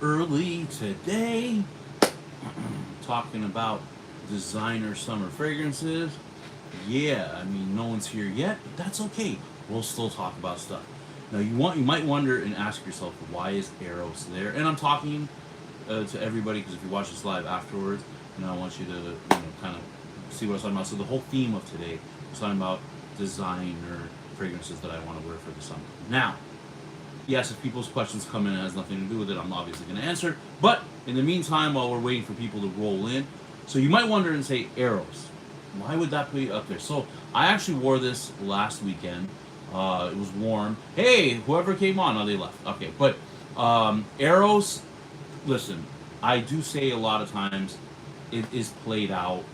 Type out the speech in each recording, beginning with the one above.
early today. Talking about designer summer fragrances. Yeah, I mean, no one's here yet, but that's okay. We'll still talk about stuff. Now, you might wonder and ask yourself, why is Eros there? And I'm talking to everybody because if you watch this live afterwards, I want you to kind of see what I was talking about. So the whole theme of today is talking about designer fragrances that I want to wear for the summer. Now, yes, if people's questions come in, it has nothing to do with it, I'm obviously going to answer. But in the meantime, while we're waiting for people to roll in, so you might wonder and say, Eros, why would that be up there? So I actually wore this last weekend. It was warm. Hey, whoever came on, oh, they left. Okay, but Eros, listen, I do say a lot of times it is played out,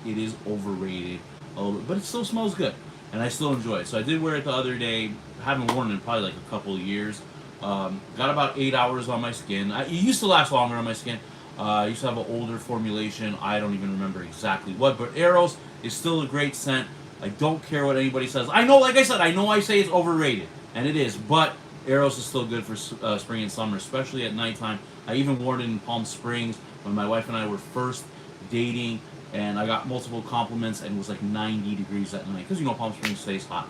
it is overrated, but it still smells good, and I still enjoy it. So I did wear it the other day. Haven't worn it in probably like a couple of years. Got about 8 hours on my skin. It used to last longer on my skin. I used to have an older formulation. I don't even remember exactly what, but Eros is still a great scent. I don't care what anybody says. I know, like I said, I say it's overrated, and it is, but Eros is still good for spring and summer, especially at nighttime. I even wore it in Palm Springs when my wife and I were first dating, and I got multiple compliments, and it was like 90 degrees at night, because, Palm Springs stays hot.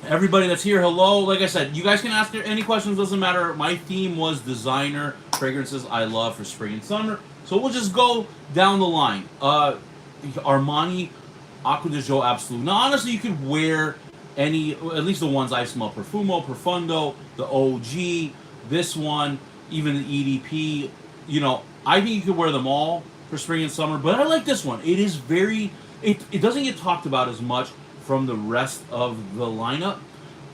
Everybody that's here, hello. Like I said, you guys can ask any questions, doesn't matter. My theme was designer fragrances I love for spring and summer, so we'll just go down the line. Armani Acqua di Gio Absolute. Now, honestly, you could wear any, at least the ones I smell. Profumo, Profundo, the OG, this one, even the EDP. I think you could wear them all for spring and summer, but I like this one. It is it doesn't get talked about as much from the rest of the lineup.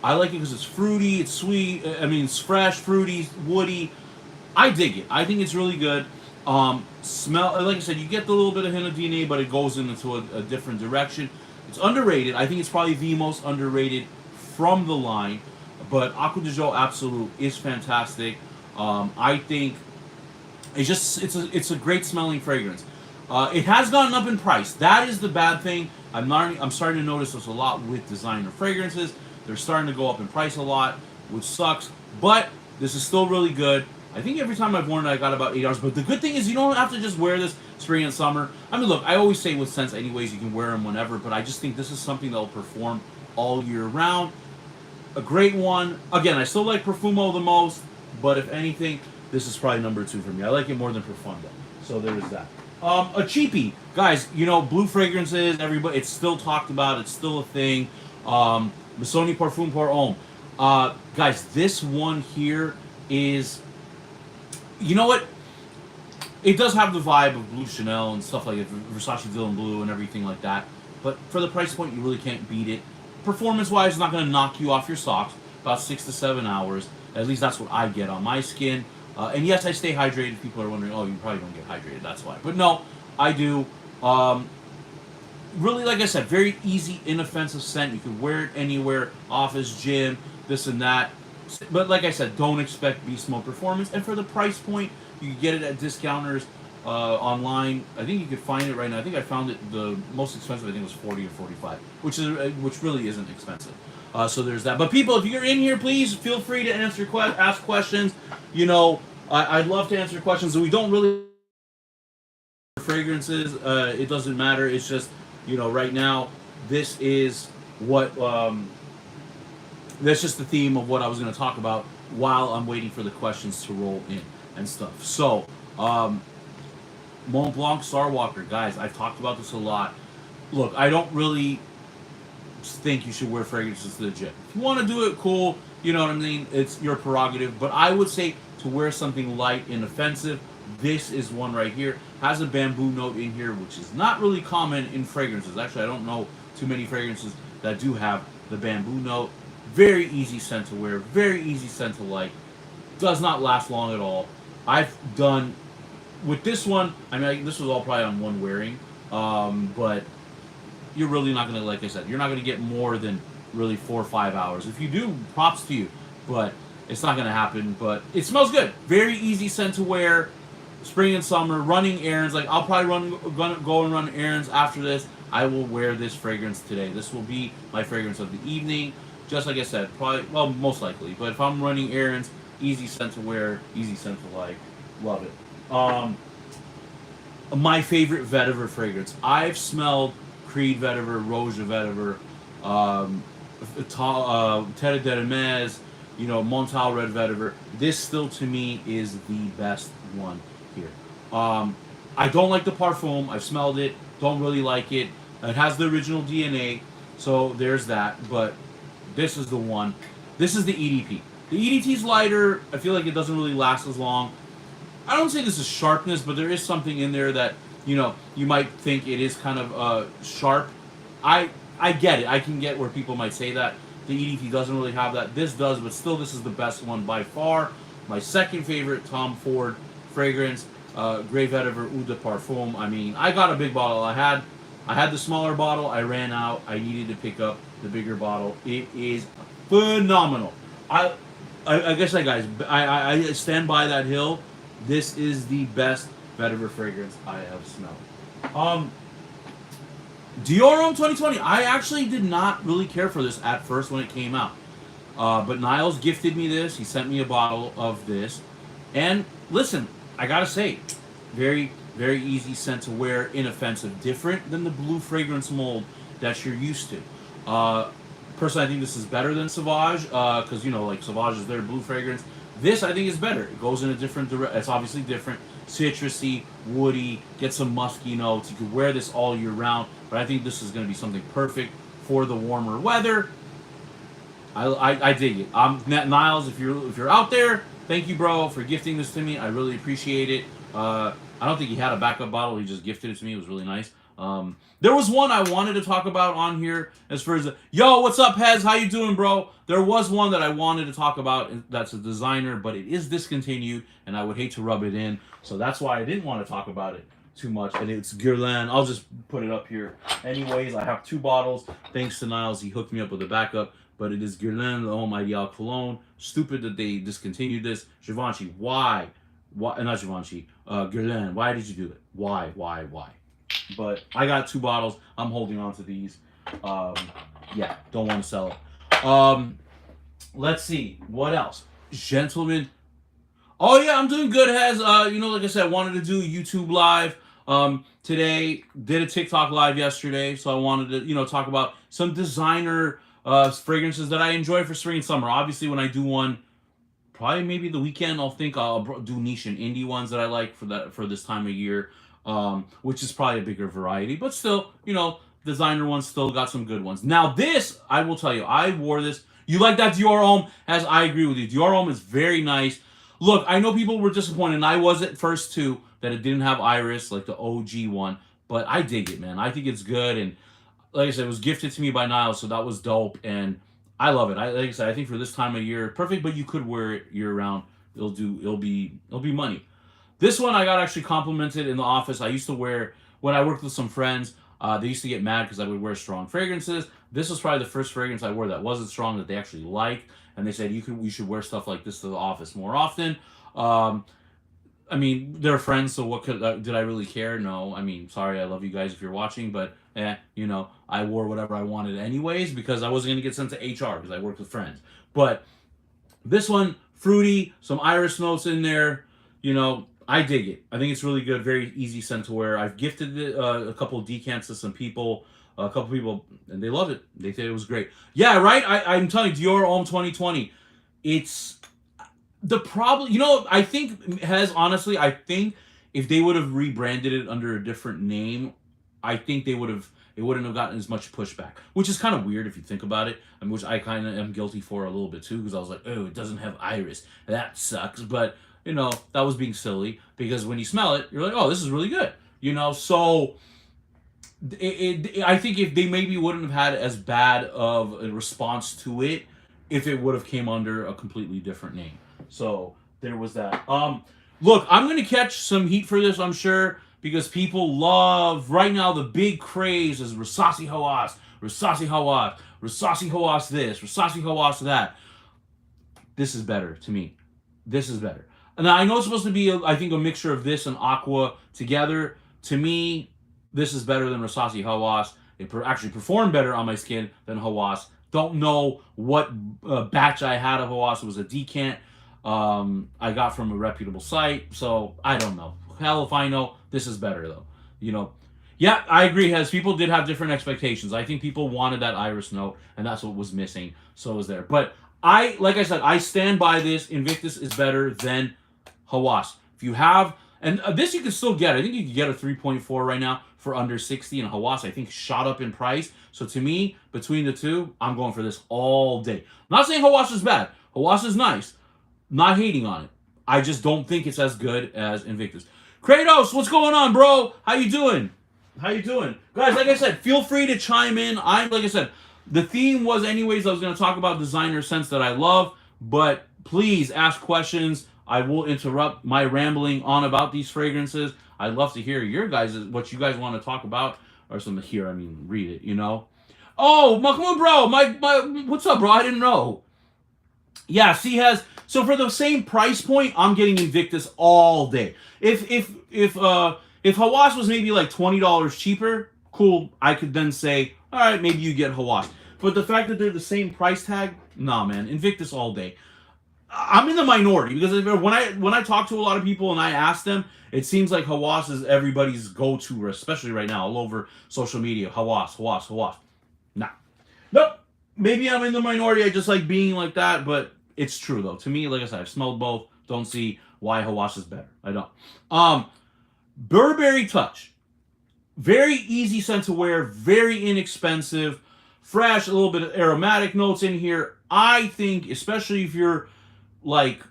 I like it because it's fruity, it's sweet, it's fresh, fruity, woody. I dig it. I think it's really good. Smell, like I said, you get the little bit of hint of DNA, but it goes into a different direction. It's underrated. I think it's probably the most underrated from the line, but Acqua di Gio Absolute is fantastic. I think it's a great smelling fragrance. It has gone up in price. That is the bad thing. I'm starting to notice this a lot with designer fragrances. They're starting to go up in price a lot, which sucks. But this is still really good. I think every time I've worn it, I got about 8 hours. But the good thing is you don't have to just wear this spring and summer. Look, I always say with scents anyways, you can wear them whenever. But I just think this is something that will perform all year round. A great one. Again, I still like Profumo the most. But if anything, this is probably number 2 for me. I like it more than Profundo. So there's that. A cheapie. Guys, blue fragrances, everybody, it's still talked about. It's still a thing. Missoni Parfum pour Homme. Guys, this one here is... You know what? It does have the vibe of Blue Chanel and stuff like it, Versace Villain Blue and everything like that. But for the price point, you really can't beat it. Performance-wise, it's not going to knock you off your socks. About 6 to 7 hours. At least that's what I get on my skin. And yes, I stay hydrated. People are wondering, oh, you probably don't get hydrated. That's why. But no, I do. Really, like I said, very easy, inoffensive scent. You can wear it anywhere, office, gym, this and that. But like I said, don't expect beast mode performance. And for the price point, you can get it at discounters online. I think you could find it right now. I think I found it, the most expensive I think was 40 or 45, which really isn't expensive. So there's that. But people, if you're in here, please feel free to ask questions. I'd love to answer questions. We don't really fragrances. It doesn't matter. It's just, right now, this is what... that's just the theme of what I was going to talk about while I'm waiting for the questions to roll in and stuff. So, Mont Blanc Starwalker. Guys, I've talked about this a lot. Look, I don't really think you should wear fragrances to the gym. If you want to do it, cool. You know what I mean? It's your prerogative. But I would say to wear something light and offensive, this is one right here. Has a bamboo note in here, which is not really common in fragrances. Actually, I don't know too many fragrances that do have the bamboo note. Very easy scent to wear, very easy scent to like. Does not last long at all. I've done, with this one, this was all probably on one wearing, but you're really not going to, like I said, you're not going to get more than really 4 or 5 hours. If you do, props to you, but it's not going to happen. But it smells good. Very easy scent to wear, spring and summer, running errands. Like, I'll probably go and run errands after this. I will wear this fragrance today. This will be my fragrance of the evening. Just like I said, probably, well, most likely. But if I'm running errands, easy scent to wear, easy scent to like. Love it. My favorite vetiver fragrance. I've smelled Creed vetiver, Roja vetiver, um, Terre de Hermes, Montal red vetiver. This still to me is the best one here. Um, I don't like the parfum. I've smelled it. Don't really like it. It has the original DNA, so there's that. But this is the one. This is the EDP. The EDT's lighter. I feel like it doesn't really last as long. I don't say this is sharpness, but there is something in there that you might think it is kind of sharp. I get it. I can get where people might say that the EDT doesn't really have that. This does, but still, this is the best one by far. My second favorite Tom Ford fragrance, Grey Vetiver Eau de Parfum. I mean, I got a big bottle. I had the smaller bottle. I ran out. I needed to pick up the bigger bottle. It is phenomenal. I guess, guys, I stand by that hill. This is the best vetiver fragrance I have smelled. Dior Homme 2020. I actually did not really care for this at first when it came out. But Niles gifted me this. He sent me a bottle of this. And listen, I gotta say, very, very easy scent to wear, inoffensive. Different than the blue fragrance mold that you're used to. Personally, I think this is better than Sauvage, because, like Sauvage is their blue fragrance. This, I think, is better. It goes in a different direction. It's obviously different. Citrusy, woody, get some musky notes. You could wear this all year round, but I think this is going to be something perfect for the warmer weather. I dig it. Niles, if you're out there, thank you, bro, for gifting this to me. I really appreciate it. I don't think he had a backup bottle. He just gifted it to me. It was really nice. There was one I wanted to talk about on here as far as yo, what's up, Hez? How you doing, bro? There was one that I wanted to talk about that's a designer, but it is discontinued, and I would hate to rub it in, so that's why I didn't want to talk about it too much. And it's Guerlain. I'll just put it up here. Anyways, I have 2 bottles. Thanks to Niles, he hooked me up with a backup, but it is Guerlain Le Homme Ideal Cologne. Stupid that they discontinued this. Givenchy, why? Not Givenchy. Guerlain, why did you do it? Why? But I got 2 bottles. I'm holding on to these. Yeah, don't want to sell it. Let's see. What else? Gentlemen. Oh, yeah, I'm doing good, Hez. Like I said, I wanted to do a YouTube live today. Did a TikTok live yesterday. So I wanted to, talk about some designer fragrances that I enjoy for spring and summer. Obviously, when I do one, probably maybe the weekend, I'll do niche and indie ones that I like for this time of year. Which is probably a bigger variety, but still, designer ones still got some good ones. Now this, I will tell you, I wore this. You like that Dior Homme? As I agree with you, Dior Homme is very nice. Look, I know people were disappointed, and I was at first too, that it didn't have iris like the OG one, but I dig it, man. I think it's good, and like I said, it was gifted to me by Niles, so that was dope, and I love it. Like I said, I think for this time of year, perfect, but you could wear it year round. It'll be money. This one I got actually complimented in the office. I used to wear, when I worked with some friends, they used to get mad because I would wear strong fragrances. This was probably the first fragrance I wore that wasn't strong that they actually liked. And they said, you should wear stuff like this to the office more often. I mean, they're friends, so what did I really care? No. I mean, sorry, I love you guys if you're watching, but, I wore whatever I wanted anyways because I wasn't going to get sent to HR because I worked with friends. But this one, fruity, some iris notes in there, I dig it. I think it's really good. Very easy scent to wear. I've gifted it, a couple of decants to some people, and they love it. They said it was great. Yeah, right? I'm telling you, Dior Homme 2020. It's the problem. I think, honestly, I think if they would have rebranded it under a different name, I think it wouldn't have gotten as much pushback, which is kind of weird if you think about it, which I kind of am guilty for a little bit too, because I was like, oh, it doesn't have iris. That sucks. But that was being silly because when you smell it, you're like, oh, this is really good. So I think if they maybe wouldn't have had as bad of a response to it if it would have came under a completely different name. So there was that. Look, I'm going to catch some heat for this, I'm sure, because people love, right now, the big craze is Rasasi Hawass, Rasasi Hawass, Rasasi Hawass this, Rasasi Hawass that. This is better to me. This is better. Now, I know it's supposed to be, I think, a mixture of this and Aqua together. To me, this is better than Rasasi Hawass. It actually performed better on my skin than Hawass. Don't know what batch I had of Hawass. It was a decant. I got from a reputable site. So I don't know. Hell if I know. This is better though. You know. Yeah, I agree. Has people did have different expectations. I think people wanted that iris note, and that's what was missing. So it was there. But like I said, I stand by this. Invictus is better than Hawas. If you have, and this you can still get. I think you can get a 3.4 right now for under 60, and Hawas I think shot up in price. So to me, between the two, I'm going for this all day. I'm not saying Hawas is bad. Hawas is nice. Not hating on it. I just don't think it's as good as Invictus. Kratos, what's going on, bro? How you doing? How you doing? Guys, like I said, feel free to chime in. Like I said, the theme was anyways, I was going to talk about designer scents that I love, but please ask questions. I will interrupt my rambling on about these fragrances. I'd love to hear your guys, what you guys want to talk about, or something here. I mean, read it, you know? Oh, Mahmoud, bro, what's up, bro? I didn't know. Yeah, C has. So for the same price point, I'm getting Invictus all day. If Hawas was maybe like $20 cheaper, cool. I could then say, all right, maybe you get Hawas. But the fact that they're the same price tag, nah, man, Invictus all day. I'm in the minority because when I talk to a lot of people and I ask them, it seems like Hawas is everybody's go-to, especially right now, all over social media. Hawas. Nah, nope. Maybe I'm in the minority. I just like being like that, but it's true though. To me, like I said, I've smelled both. Don't see why Hawas is better. I don't. Burberry Touch. Very easy scent to wear. Very inexpensive. Fresh. A little bit of aromatic notes in here. I think, especially if you're like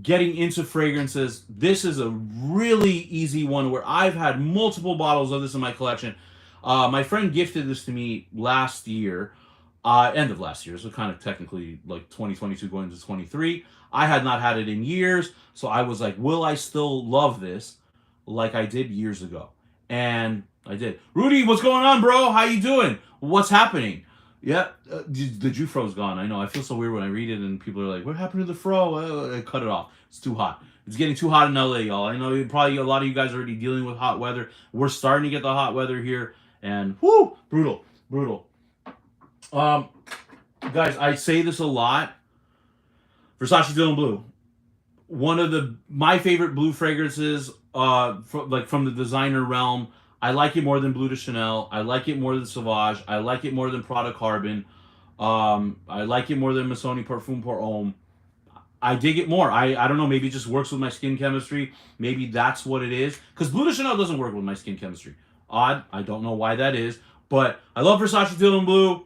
getting into fragrances, this is a really easy one where I've had multiple bottles of this in my collection. My friend gifted this to me last year. End of last year, so kind of technically like 2022 going into 23. I had not had it in years, so I was like, will I still love this like I did years ago? And I did. Rudy, what's going on, bro? How you doing? What's happening? Yeah, the JewFro's gone. I know. I feel so weird when I read it and people are like, what happened to the fro? I cut it off. It's too hot. It's getting too hot in LA, y'all. I know probably a lot of you guys are already dealing with hot weather. We're starting to get the hot weather here, and whoo, brutal. Guys, I say this a lot. Versace Dylan Blue, one of my favorite blue fragrances, from the designer realm. I like it more than Bleu de Chanel. I like it more than Sauvage. I like it more than Prada Carbon. I like it more than Missoni Parfum pour Homme. I dig it more. I don't know. Maybe it just works with my skin chemistry. Maybe that's what it is. Because Bleu de Chanel doesn't work with my skin chemistry. Odd. I don't know why that is. But I love Versace Dylan Blue.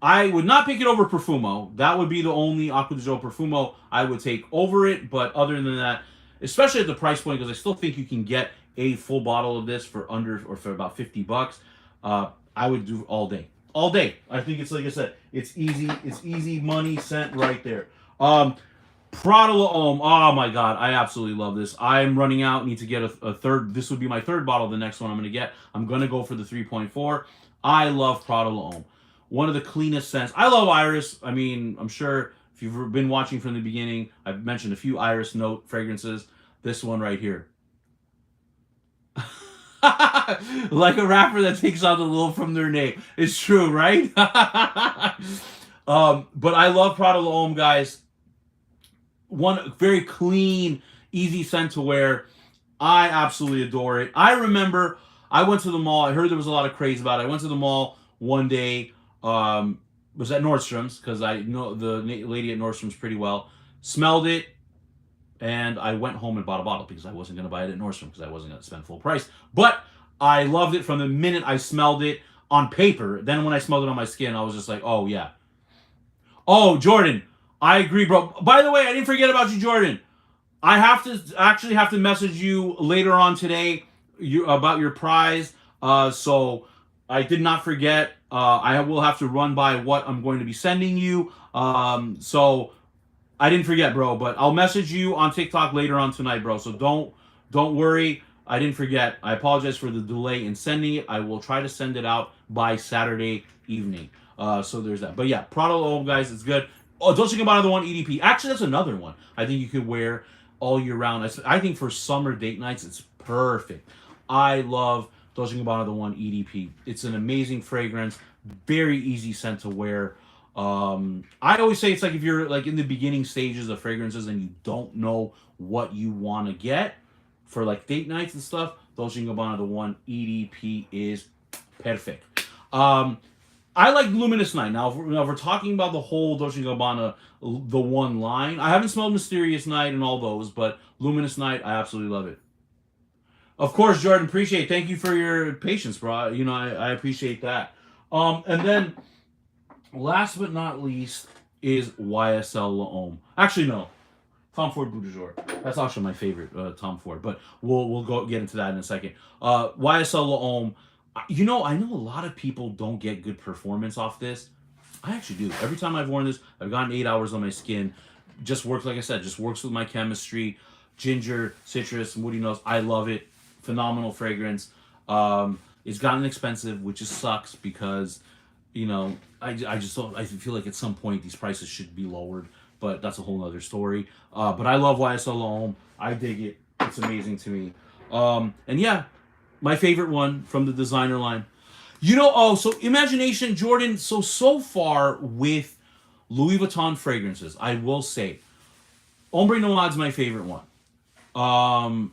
I would not pick it over Profumo. That would be the only Acqua di Gio Profumo I would take over it. But other than that, especially at the price point, because I still think you can get a full bottle of this for under or for about $50. I would do all day. All day. I think it's like I said, it's easy. It's easy money sent right there. Prada L'Homme. Oh my god, I absolutely love this. I'm running out. Need to get a third. This would be my third bottle. The next one I'm going to get. I'm going to go for the 3.4. I love Prada L'Homme. One of the cleanest scents. I love Iris. I mean, I'm sure if you've been watching from the beginning, I've mentioned a few Iris note fragrances. This one right here. Like a rapper that takes out the little from their name. It's true, right? But I love Prada L'Homme, guys. One very clean, easy scent to wear. I absolutely adore it. I remember I went to the mall. I heard there was a lot of craze about it. I went to the mall one day. Was at Nordstrom's because I know the lady at Nordstrom's pretty well. Smelled it, and I went home and bought a bottle because I wasn't going to buy it at Nordstrom because I wasn't going to spend full price. But I loved it from the minute I smelled it on paper. Then when I smelled it on my skin, I was just like, oh, yeah. Oh, Jordan, I agree, bro. By the way, I didn't forget about you, Jordan. I have to message you later on today about your prize. So I did not forget. I will have to run by what I'm going to be sending you. So I didn't forget, bro. But I'll message you on TikTok later on tonight, bro. So don't worry. I didn't forget. I apologize for the delay in sending it. I will try to send it out by Saturday evening. So there's that. But yeah, Prada L'Homme, guys, it's good. Oh, Dolce & Gabbana the one EDP. Actually, that's another one I think you could wear all year round. I think for summer date nights, it's perfect. I love Dolce & Gabbana the one EDP. It's an amazing fragrance. Very easy scent to wear. I always say it's like if you're like in the beginning stages of fragrances and you don't know what you want to get for like date nights and stuff, Dolce & Gabbana, the one EDP is perfect. I like Luminous Night. Now, if we're talking about the whole Dolce & Gabbana, the one line, I haven't smelled Mysterious Night and all those, but Luminous Night, I absolutely love it. Of course, Jordan, appreciate it. Thank you for your patience, bro. You know, I appreciate that. And then, last but not least, is YSL L'Homme. Actually, no. Tom Ford Bout de Jour. That's actually my favorite, Tom Ford. But we'll go get into that in a second. YSL L'Homme. You know, I know a lot of people don't get good performance off this. I actually do. Every time I've worn this, I've gotten 8 hours on my skin. Just works, like I said, just works with my chemistry. Ginger, citrus, woody notes. I love it. Phenomenal fragrance. It's gotten expensive, which just sucks because, you know, I just don't. I feel like at some point these prices should be lowered, but that's a whole other story. But I love YSL L'Homme. I dig it. It's amazing to me. And yeah, my favorite one from the designer line. You know, so Imagination, Jordan. So far with Louis Vuitton fragrances, I will say, Ombre Nomad's my favorite one.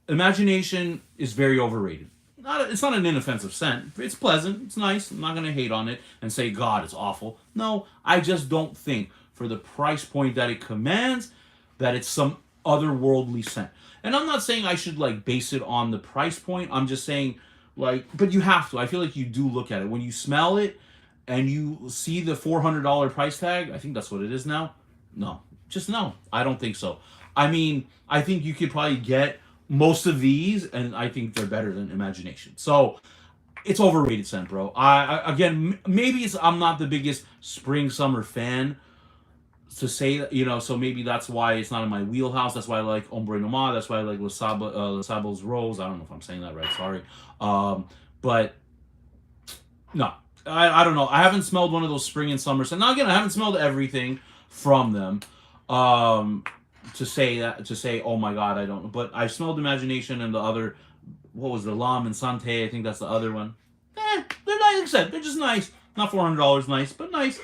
Imagination is very overrated. It's not an inoffensive scent. It's pleasant. It's nice. I'm not going to hate on it and say, God, it's awful. No, I just don't think for the price point that it commands that it's some otherworldly scent. And I'm not saying I should like base it on the price point. I'm just saying like, but you have to. I feel like you do look at it. When you smell it and you see the $400 price tag, I think that's what it is now. No, just no. I don't think so. I mean, I think you could probably get most of these, and I think they're better than Imagination. So it's overrated scent, bro. Again, maybe I'm not the biggest spring summer fan to say that, you know, so maybe that's why it's not in my wheelhouse. That's why I like Ombre Nomad. That's why I like Le Sable's Rose. I don't know if I'm saying that right. Sorry. But no, I don't know. I haven't smelled one of those spring and summer scents. Now again, I haven't smelled everything from them. To say, oh my God, I don't know. But I've smelled Imagination and the other, what was the L'Âme and Santé? I think that's the other one. They're nice. Like I said, they're just nice. Not $400 nice, but nice.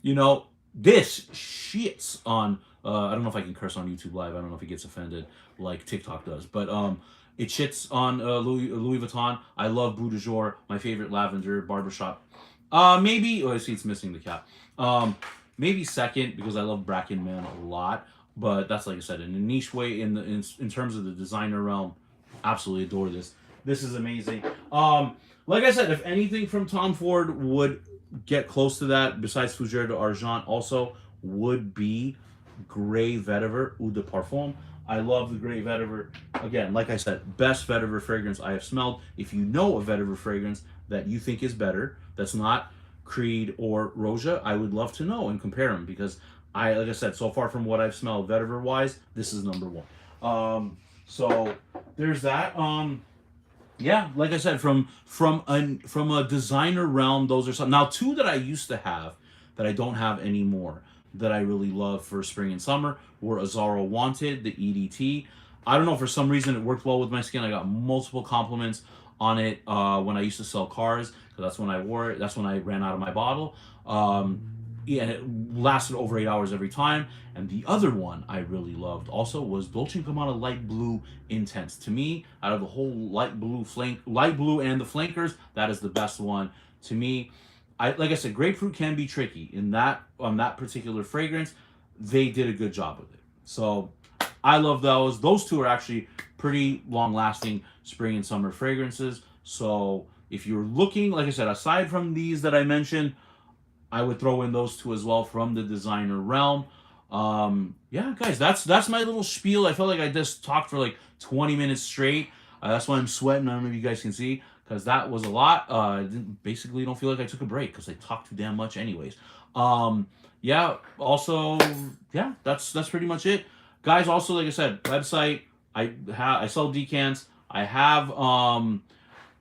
You know, this shits on. I don't know if I can curse on YouTube Live. I don't know if it gets offended like TikTok does, but it shits on Louis Vuitton. I love Bout de Jour, my favorite lavender barbershop. Maybe. Oh, I see it's missing the cap. Maybe second because I love Bracken Man a lot. But that's like I said, in a niche way, in terms of the designer realm, absolutely adore this. This is amazing. Like I said, if anything from Tom Ford would get close to that, besides Fougère d'Argent, also would be Grey Vetiver Eau de Parfum. I love the Grey Vetiver. Again, like I said, best vetiver fragrance I have smelled. If you know a vetiver fragrance that you think is better, that's not Creed or Roja, I would love to know and compare them because like I said, so far from what I've smelled vetiver wise, this is number one. So there's that. Yeah, like I said, from a designer realm, those are some. Now, two that I used to have that I don't have anymore that I really love for spring and summer were Azzaro Wanted, the EDT. I don't know, for some reason it worked well with my skin. I got multiple compliments on it when I used to sell cars, because that's when I wore it. That's when I ran out of my bottle. Yeah, and it lasted over 8 hours every time. And the other one I really loved also was Dolce & Gabbana Light Blue Intense. To me, out of the whole light blue and the flankers, that is the best one to me. Like I said, grapefruit can be tricky. On that particular fragrance, they did a good job with it. So I love those. Those two are actually pretty long-lasting spring and summer fragrances. So if you're looking, like I said, aside from these that I mentioned, I would throw in those two as well from the designer realm. Yeah, guys, that's my little spiel. I felt like I just talked for like 20 minutes straight. That's why I'm sweating. I don't know if you guys can see, because that was a lot. Basically don't feel like I took a break because I talked too damn much anyways. Yeah, also, yeah, that's pretty much it. Guys, also, like I said, website, I sell decants. I have,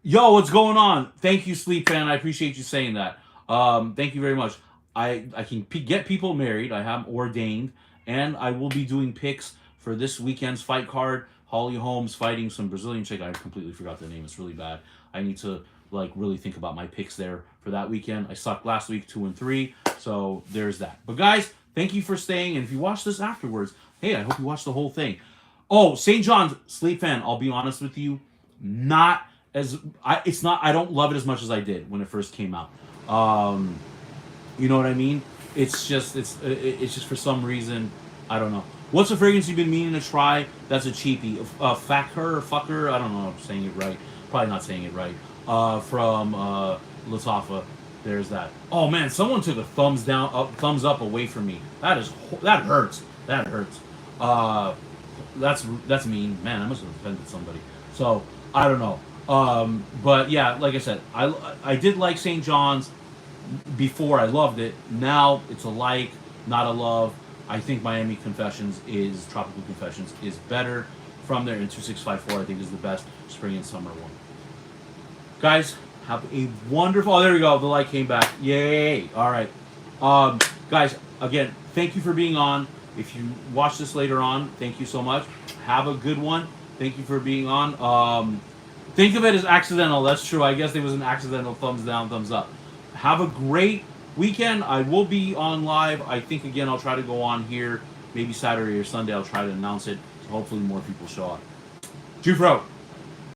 yo, what's going on? Thank you, Sleep Fan. I appreciate you saying that. Thank you very much. I can get people married. I have ordained, and I will be doing picks for this weekend's fight card. Holly Holmes fighting some Brazilian chick. I completely forgot the name. It's really bad. I need to like really think about my picks there for that weekend. I sucked last week 2 and 3, so there's that. But guys, thank you for staying, and if you watch this afterwards, hey, I hope you watch the whole thing. Oh, St. John's Sleep Fan. I'll be honest with you, not as it's not. I don't love it as much as I did when it first came out. You know what I mean? It's just for some reason I don't know. What's a fragrance you've been meaning to try? That's a cheapie. Fucker. I don't know if I'm saying it right. Probably not saying it right. From Latafa. There's that. Oh man, someone took a thumbs up away from me. That hurts. That hurts. That's mean, man. I must have offended somebody. So I don't know. But yeah, like I said, I did like St. John's before. I loved it. Now it's a like, not a love. I think Tropical Confessions is better. From there, in 2654, I think is the best spring and summer one. Guys, have a wonderful. Oh, there we go. The light came back. Yay! All right, guys. Again, thank you for being on. If you watch this later on, thank you so much. Have a good one. Thank you for being on. Think of it as accidental. That's true. I guess there was an accidental thumbs down, thumbs up. Have a great weekend. I will be on live. I think, again, I'll try to go on here maybe Saturday or Sunday. I'll try to announce it. So hopefully more people show up. JewFro.